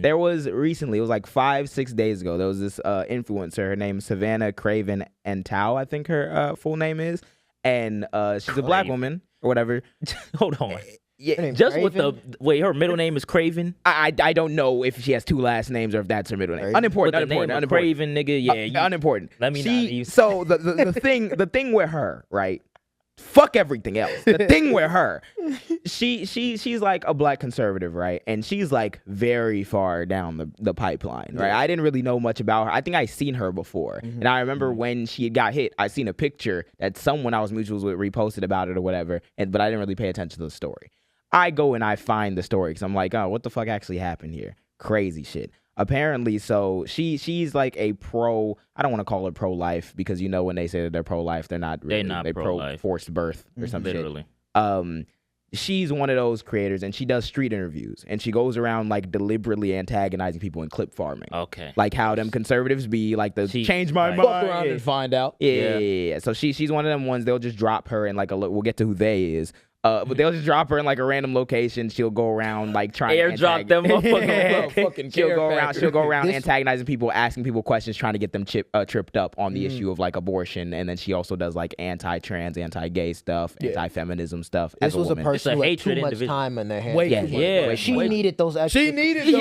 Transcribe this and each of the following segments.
There was recently, it was like 5-6 days ago, there was this influencer, her name is Savannah Craven and Tao, I think her full name is. And she's a black woman or whatever. Hold on. Yeah, just with her middle name is Craven. I don't know if she has two last names or if that's her middle name. Unimportant. Craven, nigga. Yeah, unimportant. Let me know. So the thing with her, right? Fuck everything else. The thing with her, she's like a black conservative, right? And she's like very far down the pipeline, right? I didn't really know much about her. I think I seen her before, and I remember when she got hit, I seen a picture that someone I was mutuals with reposted about it or whatever, but I didn't really pay attention to the story. I go and I find the story because I'm like, oh, what the fuck actually happened here? Crazy shit. Apparently, so she's like a pro. I don't want to call her pro-life because you know when they say that they're pro-life, they're not really. They're pro-forced birth or something. Literally. She's one of those creators, and she does street interviews, and she goes around like deliberately antagonizing people in clip farming. Okay. Like how them conservatives be like change my mind. Fuck around and find out. Yeah. So she's one of them ones. They'll just drop her in like we'll get to who they is. But they'll just drop her in like a random location. She'll go around like trying to airdrop them motherfuckers. She'll go around antagonizing people, asking people questions, trying to get them tripped up on the issue of like abortion. And then she also does like anti-trans, anti-gay stuff, anti-feminism stuff. This was a person who had too much time in their hands. She needed those extra. She needed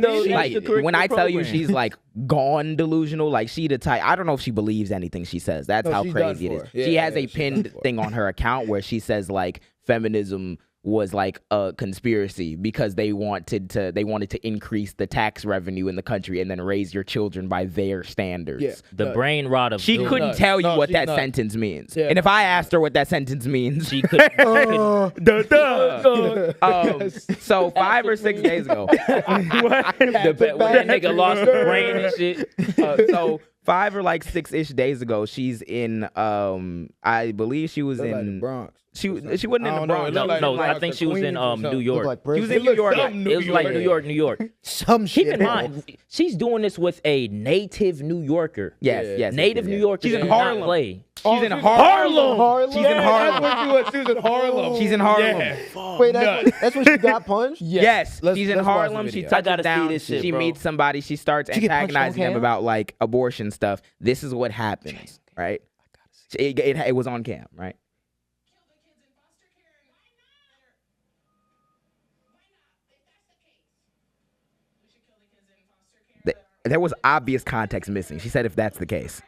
those. Like when I tell you she's like gone delusional, like she the type. I don't know if she believes anything she says. That's how crazy it is. She has a pinned thing on her account where she says like feminism was like a conspiracy because they wanted to increase the tax revenue in the country and then raise your children by their standards. The brain rot of she couldn't tell you what that sentence means. And if I asked her what that sentence means, she could. So 5 or 6 days ago, when that nigga lost the brain and shit. So 5 or like 6-ish days ago, she's in I believe she was in the Bronx. She wasn't in the Bronx. No, I think she was in New York. She was in New York. It was like New York. Some shit. Keep in mind, she's doing this with a native New Yorker. Yes. Native New Yorker. She's in Harlem. She's in Harlem. She's in Harlem. She was in Harlem. She's in Harlem. Yeah. Wait, that's when she got punched? Yes. She's in Harlem. She touches down. See this shit, she meets somebody. She starts antagonizing them about like abortion stuff. This is what happens, right? It was on cam, right? There was obvious context missing. She said if that's the case.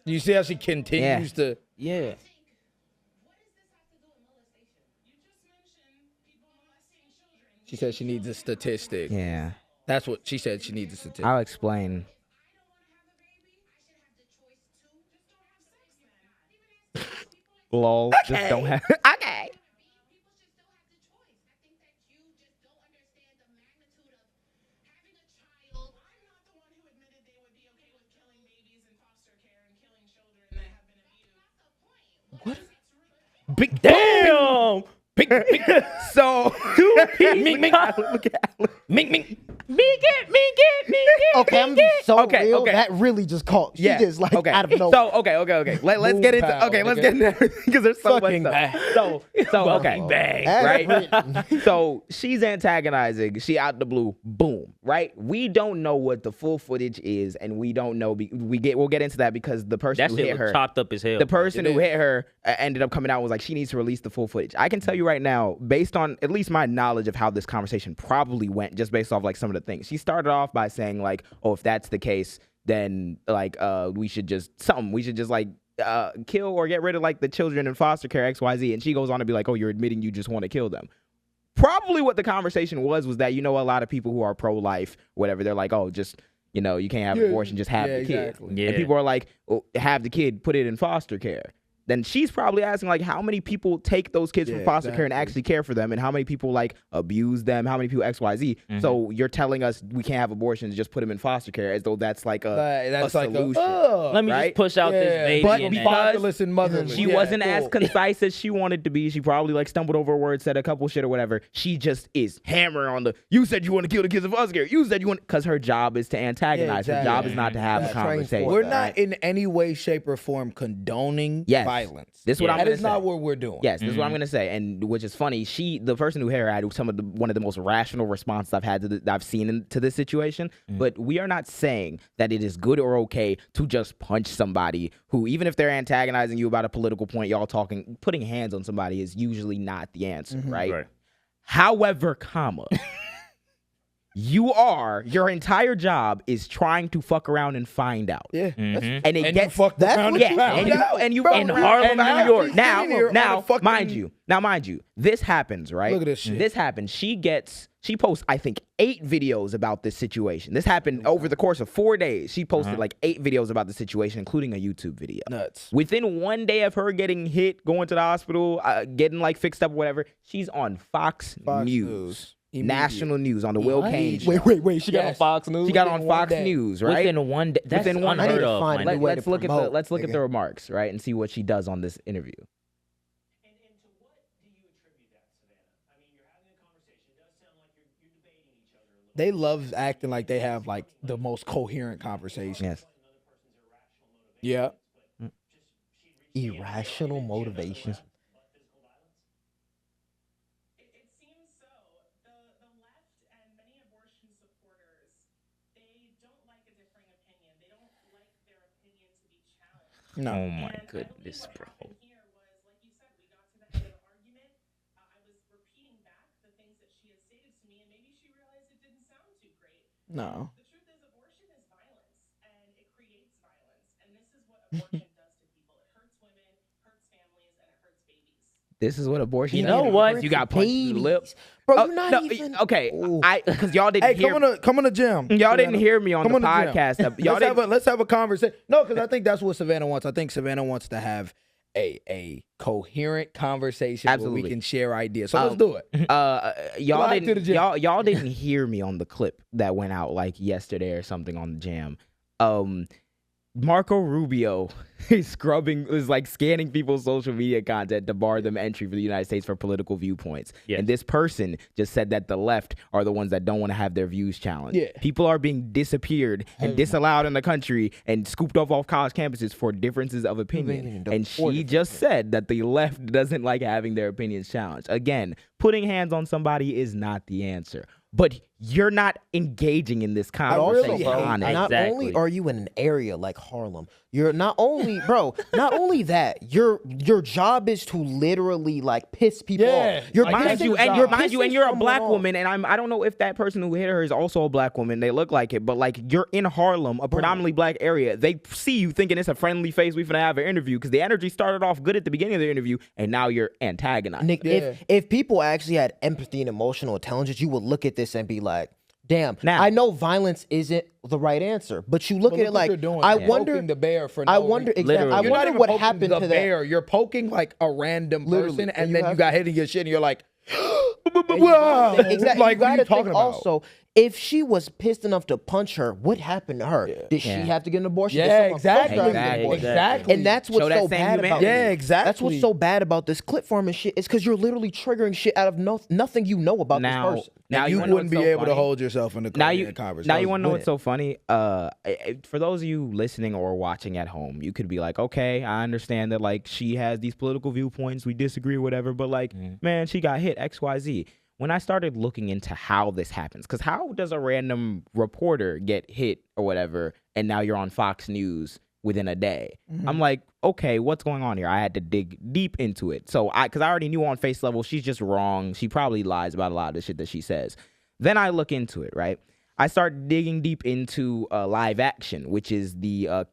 You see how she continues to... Yeah. She said she needs a statistic. Yeah. That's what she said. She needs a statistic. I'll explain. Lol. Okay. Just don't have. Okay. What? Big damn. So, Mink. Okay, I'm so real. That really just caught. She just like out of nowhere. So okay. Let's get into let's get into everything because there's so much stuff. So okay, bang, right? So she's antagonizing. She out the blue, boom, right? We don't know what the full footage is, and we don't know. We'll get into that because the person who hit her chopped up as hell. The person who hit her ended up coming out and was like she needs to release the full footage. I can tell you right now, based on at least my knowledge of how this conversation probably went, just based off like some of the things. She started off by saying like, oh, if that's the case, then like we should just like kill or get rid of like the children in foster care XYZ. And she goes on to be like, oh, you're admitting you just want to kill them. Probably what the conversation was that, you know, a lot of people who are pro-life, whatever, they're like, oh, just, you know, you can't have an abortion, just have the kid. Exactly. And people are like, oh, have the kid, put it in foster care. then she's probably asking like how many people take those kids from foster care and actually care for them, and how many people like abuse them, how many people XYZ. So you're telling us we can't have abortions, just put them in foster care as though that's like a solution. Let me just push out this baby. But and because and motherless. she wasn't as concise as she wanted to be, she probably like stumbled over a word, said a couple shit or whatever. She just is hammering on the, you said you want to kill the kids in foster care. You said you want, because her job is to antagonize. Her job is not to have a conversation. We're not in any way, shape, or form condoning violence. This is what I'm That gonna is say. not what we're doing. Yes, this is what I'm gonna say, and which is funny. The person who had one of the most rational responses I've had I've seen to this situation. But we are not saying that it is good or okay to just punch somebody who, even if they're antagonizing you about a political point, y'all talking, putting hands on somebody is usually not the answer, right? However, your entire job is trying to fuck around and find out. Yeah. And it And gets you fucked around and found out. and you in Harlem, New York. Now, mind you, this happens, right? Look at this shit. This happens. She posts, I think, 8 videos about this situation. This happened over the course of 4 days. She posted like 8 videos about the situation, including a YouTube video. Nuts. Within 1 day of her getting hit, going to the hospital, getting like fixed up or whatever, she's on Fox News. National news on the Will Kane show. Wait. She got on Fox News. She got on Fox News, right? Within 1 day. That's Within one unheard day. of. Find a way to Let's promote, look at the remarks, right, and see what she does on this interview. And to what do you attribute that, Savannah? I mean, you're having a conversation. It does sound like you're debating each other a little. They love acting like they have like the most coherent conversation. Yes. Yeah. Irrational motivations. It seems so. The left and many abortion supporters, they don't like a differing opinion. They don't like their opinion to be challenged. No. Oh my goodness, bro. Here was, like you said, we got to the end of the argument. I was repeating back the things that she had stated to me, and maybe she realized it didn't sound too great. No. The truth is, abortion is violence, and it creates violence. And this is what abortion does to people. It hurts women, hurts families, and it hurts babies. This is what abortion. You know what? You got punched in the lip, Bro. You're not even okay. Ooh. Because y'all didn't Hey, hear. come on the gym. Y'all didn't hear me on Come the on the gym. podcast. Y'all Let's have a conversation. No, because I think that's what Savannah wants. I think Savannah wants to have a coherent conversation where Absolutely. we can share ideas. So let's do it. Y'all Fly to the didn't gym. y'all didn't hear me on the clip that went out like yesterday or something on the JAAM. Marco Rubio is like scanning people's social media content to bar them entry for the United States for political viewpoints. Yes. And this person just said that the left are the ones that don't want to have their views challenged. Yeah. People are being disappeared and disallowed in the country and scooped off college campuses for differences of opinion. And she just said that the left doesn't like having their opinions challenged. Again, putting hands on somebody is not the answer. But you're not engaging in this conversation. Not Exactly. only are you in an area like Harlem, you're not only, bro, not only that, your job is to literally like piss people off. You're Mind you, pissing and you're a someone black off. woman, and I don't know if that person who hit her is also a black woman. They look like it, but like you're in Harlem, a predominantly black area. They see you thinking it's a friendly face. We finna have an interview because the energy started off good at the beginning of the interview, and now you're antagonized. Nick, if people actually had empathy and emotional intelligence, you would look at this and be like, damn, Now- I know violence isn't the right answer, but you look at it like, I wonder, the bear for I no wonder reason. exactly, I You're not wonder even what poking happened the to bear. You're poking like a random Literally. person, And and you then you have- got hit in your shit, and you're like, that. Exactly. like, You what are you gotta talking think about? also, if she was pissed enough to punch her, what happened to her? Did she have to get an abortion? Did Yeah, someone force her to get an Exactly. abortion? exactly. And that's Show what's that so same bad about humanity. it. Yeah, exactly. That's what's so bad about this clip farm and shit. It's because you're literally triggering shit out of nothing you know about this person. Now you wanna know wouldn't what's be so able to funny? hold yourself in the conversation. Now you want to know what's so funny? For those of you listening or watching at home, you could be like, okay, I understand that like she has these political viewpoints, we disagree or whatever, but like, man, she got hit XYZ. When I started looking into how this happens, because how does a random reporter get hit or whatever, and now you're on Fox News within a day? I'm like, okay, what's going on here? I had to dig deep into it. So because I already knew on face level, she's just wrong. She probably lies about a lot of the shit that she says. Then I look into it, right? I start digging deep into Live Action, which is the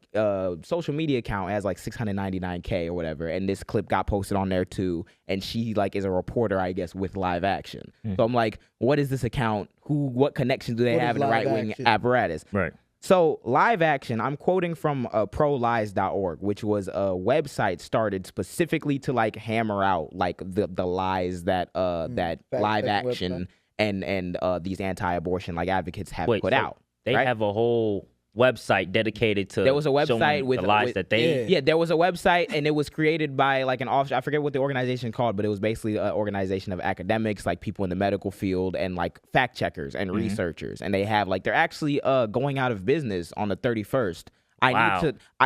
social media account. It has like 699K or whatever, and this clip got posted on there too. And she like is a reporter, I guess, with Live Action. So I'm like, what is this account? What connections do they have in the right wing apparatus? Right. So Live Action, I'm quoting from prolies.org, which was a website started specifically to like hammer out like the lies that that Live Action and these anti-abortion like advocates have put out. They right? have a whole website dedicated to there was a website with the lies that they there was a website, and it was created by like an offshore, I forget what the organization called, but it was basically an organization of academics, like people in the medical field and like fact checkers and researchers, and they have like they're actually going out of business on the 31st.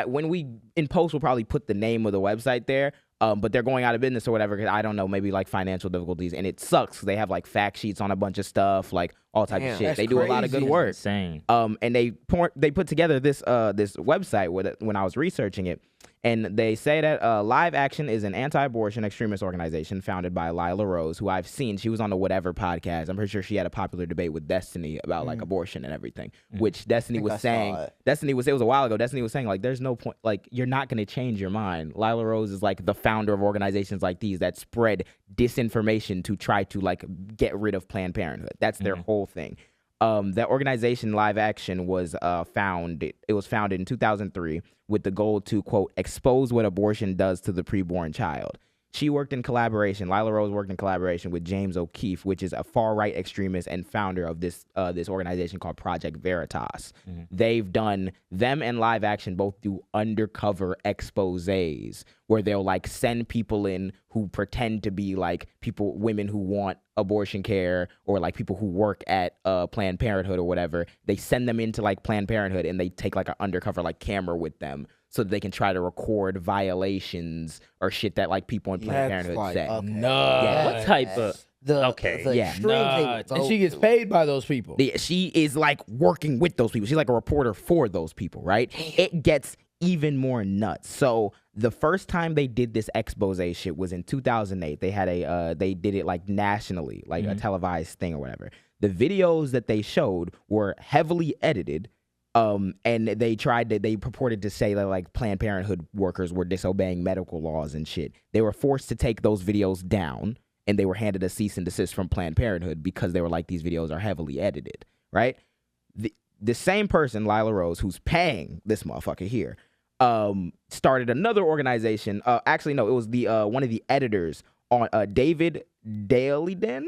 When we in post we'll probably put the name of the website there. But they're going out of business or whatever, because I don't know, maybe like financial difficulties, and it sucks. They have like fact sheets on a bunch of stuff, like all types of shit. They do a lot of good work. Insane. And they put together this this website when I was researching it, and they say that Live Action is an anti-abortion extremist organization founded by Lila Rose, who I've seen. She was on the Whatever podcast. I'm pretty sure she had a popular debate with Destiny about like abortion and everything, which Destiny was saying. It was a while ago. Destiny was saying like, there's no point, like you're not going to change your mind. Lila Rose is like the founder of organizations like these that spread disinformation to try to like get rid of Planned Parenthood. That's their whole thing. That organization, Live Action, was founded in 2003 with the goal to, quote, expose what abortion does to the preborn child. She worked in collaboration. Lila Rose worked in collaboration with James O'Keefe, which is a far-right extremist and founder of this organization called Project Veritas. Them and Live Action both do undercover exposés where they'll like send people in who pretend to be like women who want abortion care, or like people who work at Planned Parenthood or whatever. They send them into like Planned Parenthood, and they take like an undercover like camera with them, so that they can try to record violations or shit that like people in Planned Parenthood say. What type of And she gets paid by those people. She is like working with those people. She's like a reporter for those people, right? It gets even more nuts. So the first time they did this expose shit was in 2008. They had they did it like nationally, like a televised thing or whatever. The videos that they showed were heavily edited. And they purported to say that like Planned Parenthood workers were disobeying medical laws and shit. They were forced to take those videos down, and they were handed a cease and desist from Planned Parenthood because they were like, these videos are heavily edited, right? The same person, Lila Rose, who's paying this motherfucker here, started another organization. Actually, no, it was the one of the editors on David Dailydon,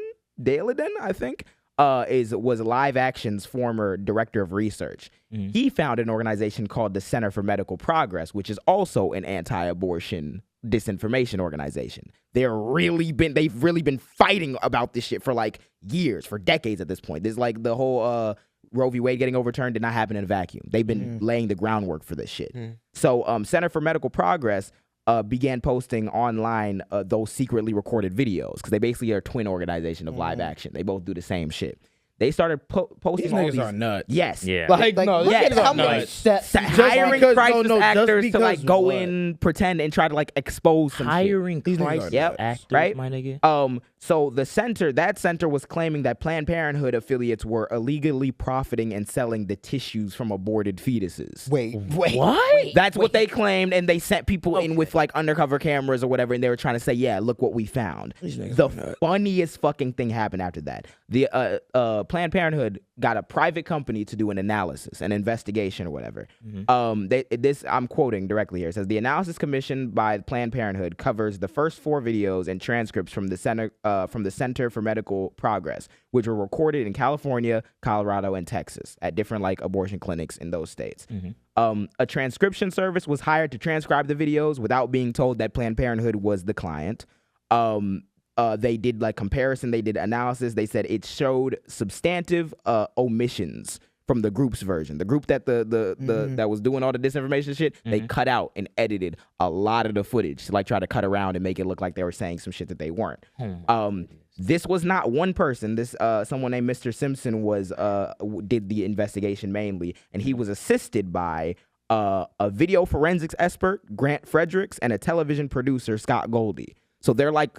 I think. Was Live Action's former director of research. He founded an organization called the Center for Medical Progress, which is also an anti-abortion disinformation organization. They've really been fighting about this shit for like years, for decades at this point. There's like the whole Roe v. Wade getting overturned did not happen in a vacuum. They've been laying the groundwork for this shit. So Center for Medical Progress began posting online those secretly recorded videos, because they basically are a twin organization of Live Action. They both do the same shit. They started posting These all niggas these. are nuts. Yes. Yeah. Like Like, no, look these at niggas how are much nuts. steps. Hiring because- crisis no, just actors to like because go what? in, pretend, and try to like expose some shit. Hiring These niggas crisis are nuts. actors, Right? my nigga. So that center was claiming that Planned Parenthood affiliates were illegally profiting and selling the tissues from aborted fetuses. Wait. What? That's what they claimed, and they sent people in with like undercover cameras or whatever, and they were trying to say, yeah, look what we found. The funniest fucking thing happened after that. The Planned Parenthood got a private company to do an analysis, an investigation or whatever. I'm quoting directly here. It says the analysis commissioned by Planned Parenthood covers the first 4 videos and transcripts from the Center for Medical Progress, which were recorded in California, Colorado, and Texas at different like abortion clinics in those states. A transcription service was hired to transcribe the videos without being told that Planned Parenthood was the client. They did like comparison. They did analysis. They said it showed substantive omissions from the group's version. The group that that was doing all the disinformation shit, they cut out and edited a lot of the footage to like try to cut around and make it look like they were saying some shit that they weren't. This was not one person. This someone named Mr. Simpson did the investigation mainly, and he was assisted by a video forensics expert, Grant Fredericks, and a television producer, Scott Goldie. So they're like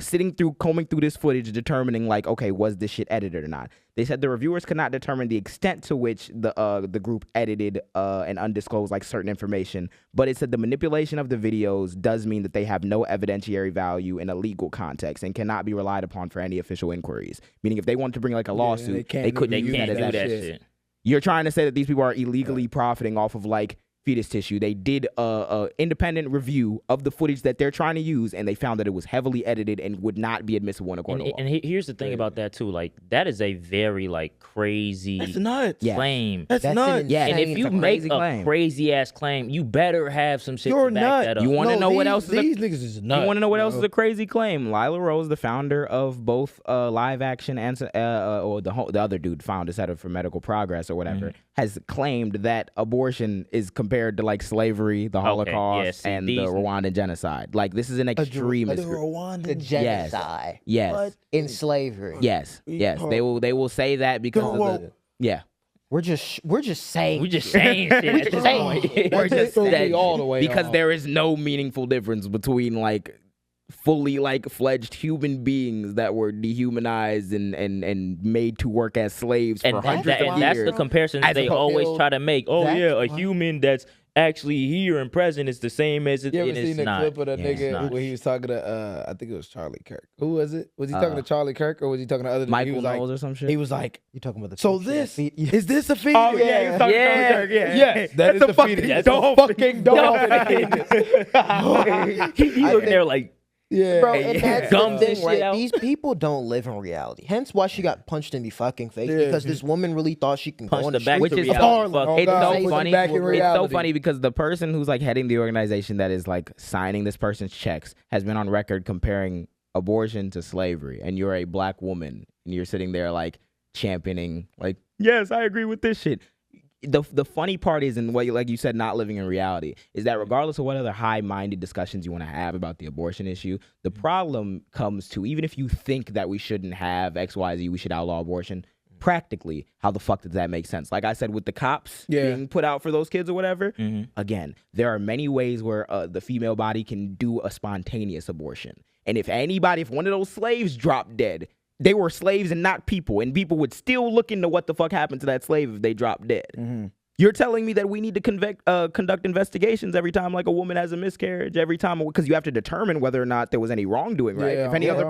combing through this footage, determining like, okay, was this shit edited or not? They said the reviewers could not determine the extent to which the group edited and undisclosed like certain information, but it said the manipulation of the videos does mean that they have no evidentiary value in a legal context and cannot be relied upon for any official inquiries. Meaning, if they wanted to bring like a lawsuit, they couldn't use that as do that evidence. shit. You're trying to say that these people are illegally profiting off of like fetus tissue. They did a independent review of the footage that they're trying to use, and they found that it was heavily edited and would not be admissible in a court of law. And here's the thing about that too. Like that is a very like crazy That's nuts. Yeah. claim. That's nuts. Yeah. And if you make a crazy ass claim, you better have some shit You're to back nuts. that up. You want to know what these- else is These niggas is nuts. You want to know what else bro. is a crazy claim? Lila Rose, the founder of both live action and or the other dude, founder Center for Medical Progress or whatever, has claimed that abortion is compared to like slavery, the Holocaust, see, and the these- Rwandan genocide. Like this is an extremist group. The genocide. Yes. In slavery. Yes. Yes. They will say that because of the yeah. We're just saying. We just saying shit at this point. We're just threw me saying all the way because off. there is no meaningful difference between like fully like fledged human beings that were dehumanized and made to work as slaves for And hundreds of that's years. the comparison As they opposed- always try to make. Oh That's yeah, a why- human that's actually here and present is the same as it. You ever and seen it's the not. clip of that Yeah, it's nigga not. when he was talking to I think it was Charlie Kirk. Who was it? Was he talking to Charlie Kirk or was he talking to other nigga? He Michael was Knowles like, or some shit. he was like, You talking about the so picture this that is this a fetus? Oh yeah, he was talking to Yeah. Charlie Kirk, yeah. Yes, that is That's the a fucking fetus. That's dolphin. a fucking dolphin. He looking there like Yeah. Bro, and that's the Gums and thing, shit right? out. These people don't live in reality. Hence why she got punched in the fucking face Yeah. because this woman really thought she can go Punched on the the back street to Which is reality. Harlem. Fuck. It's God, so put them funny. back in It's so reality. funny because the person who's like heading the organization that is like signing this person's checks has been on record comparing abortion to slavery. And you're a black woman and you're sitting there like championing like, yes, I agree with this shit. The funny part is, and what like you said, not living in reality, is that regardless of what other high-minded discussions you want to have about the abortion issue, the problem comes to, even if you think that we shouldn't have XYZ, we should outlaw abortion, practically, how the fuck does that make sense? Like I said, with the cops being put out for those kids or whatever, again, there are many ways where the female body can do a spontaneous abortion. And if one of those slaves dropped dead, they were slaves and not people, and people would still look into what the fuck happened to that slave if they dropped dead. You're telling me that we need to conduct investigations every time like a woman has a miscarriage, every time, because you have to determine whether or not there was any wrongdoing, right? Yeah,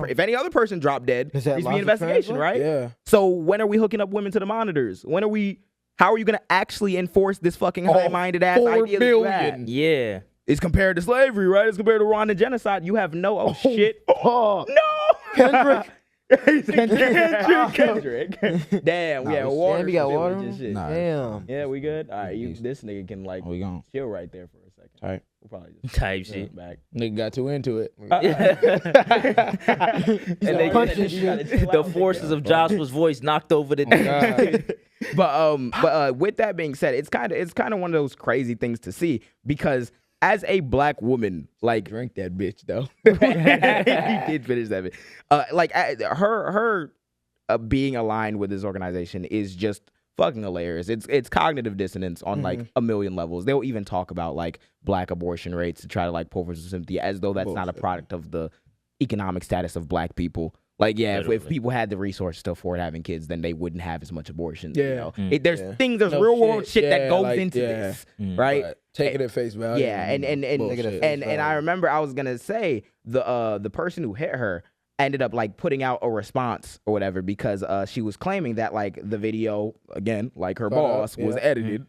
if any other person dropped dead, Is that needs to be an logical investigation, translate? right? Yeah. So when are we hooking up women to the monitors? How are you going to actually enforce this fucking high-minded ass 4 idea that you had? billion. yeah. It's compared to slavery, right? It's compared to Rwandan genocide. You have no shit. Oh, No, Kendrick. Kendrick. Damn, we had water. we got some shit water? with this shit. Nah. Damn. Yeah, we good. All right, this nigga can like We gone. chill right there for a second. All right. We'll probably just Type sit shit. back. Nigga got too into it. And they punching you gotta chill the out, forces nigga. of Joshua's voice knocked over the. God. But with that being said, it's kind of one of those crazy things to see because as a black woman, like Drink that bitch though. he did finish that bit. Her being aligned with this organization is just fucking hilarious. It's cognitive dissonance on like a million levels. They'll even talk about like black abortion rates to try to like pull for some sympathy as though that's not a product of the economic status of black people. Like, yeah, if people had the resources to afford having kids, then they wouldn't have as much abortion. You know? There's No real world shit that Yeah, goes like, into yeah. this, right? But take it at face value. Yeah, and Bullshit. I remember I was gonna say the person who hit her ended up like putting out a response or whatever because she was claiming that like the video, again, like her boss, was edited.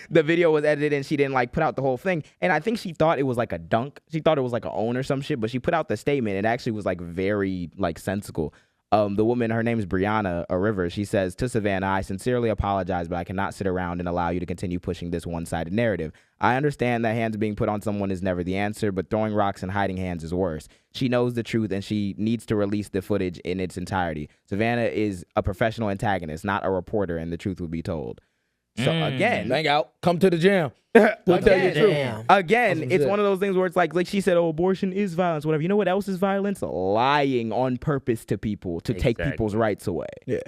The video was edited and she didn't like put out the whole thing. And I think she thought it was like a dunk. She thought it was like a own or some shit, but she put out the statement. It actually was like very like sensical. The woman, her name is Brianna Rivers. She says, to Savannah, I sincerely apologize, but I cannot sit around and allow you to continue pushing this one-sided narrative. I understand that hands being put on someone is never the answer, but throwing rocks and hiding hands is worse. She knows the truth and she needs to release the footage in its entirety. Savannah is a professional antagonist, not a reporter, and the truth will be told. So again, Hang out. Come to the jam. We'll tell you the truth. Damn. Again, That's it's it. one of those things where it's like she said, oh, abortion is violence, whatever. You know what else is violence? Lying on purpose to people to take Exactly. people's rights away. Yeah.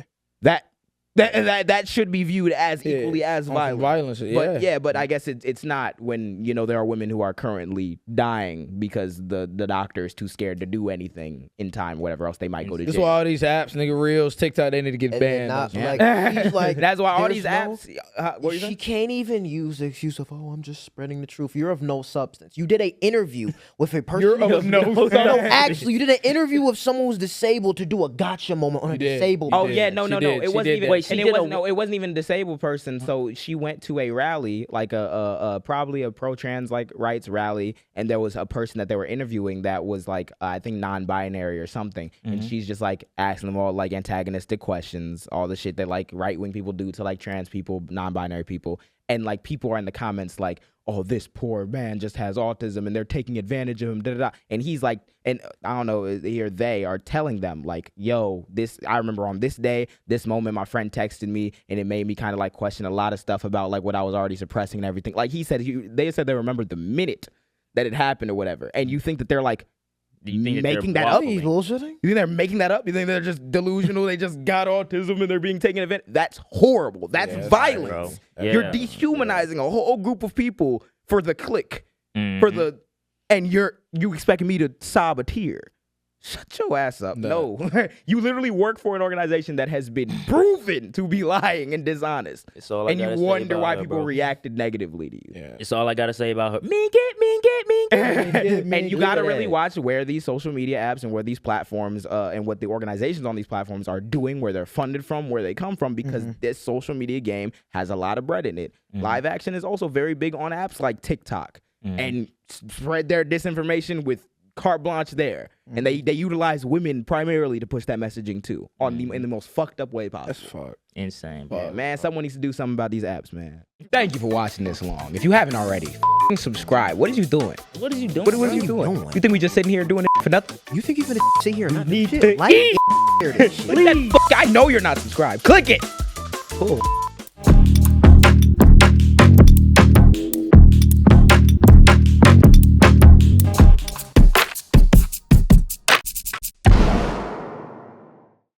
That should be viewed as equally as On some violent. violence. Yeah. But I guess it's not when, you know, there are women who are currently dying because the doctor is too scared to do anything in time, whatever else they might go to That's jail. why all these apps, nigga, Reels, TikTok, they need to get And banned. not, Yeah. like, she's like, That's why all there's these no- apps. What were you She saying? can't even use the excuse of, oh, I'm just spreading the truth. You're of no substance. You did an interview with a person. You're of no No, substance. actually, you did an interview with someone who's disabled to do a gotcha moment on a did. disabled Oh person. yeah, no. She It did wasn't even. that. Wait, she And did it wasn't even a disabled person. So she went to a rally, like probably a pro-trans like rights rally, and there was a person that they were interviewing that was like I think non-binary or something, and she's just like asking them all like antagonistic questions, all the shit that like right-wing people do to like trans people, non-binary people, and like people are in the comments like, oh, this poor man just has autism and they're taking advantage of him, da, da, da. And he's like, and I don't know, here they are telling them like, yo, I remember on this day, this moment, my friend texted me and it made me kind of like question a lot of stuff about like what I was already suppressing and everything. Like they said they remembered the minute that it happened or whatever. And you think that they're like, making that up? He's bullshitting? You think they're making that up? You think they're just delusional? They just got autism and they're being taken advantage? That's horrible. That's violence. You're dehumanizing a whole group of people for the click, and you expecting me to sob a tear. Shut your ass up. No. You literally work for an organization that has been proven to be lying and dishonest. And you wonder why people reacted negatively to you. Yeah. It's all I gotta say about her. Me get. And you gotta really watch where these social media apps and where these platforms and what the organizations on these platforms are doing, where they're funded from, where they come from, because this social media game has a lot of bread in it. Live action is also very big on apps like TikTok and spread their disinformation with carte blanche there, and they utilize women primarily to push that messaging too in the most fucked up way possible. That's fucked. Insane. Yeah, man, someone needs to do something about these apps, man. Thank you for watching this long. If you haven't already, subscribe. What are you doing? What are you doing? What are you doing? You think we just sitting here doing it for nothing? You think you're gonna sit here and not need do to shit? Like, Click that I know you're not subscribed. Click it. Cool.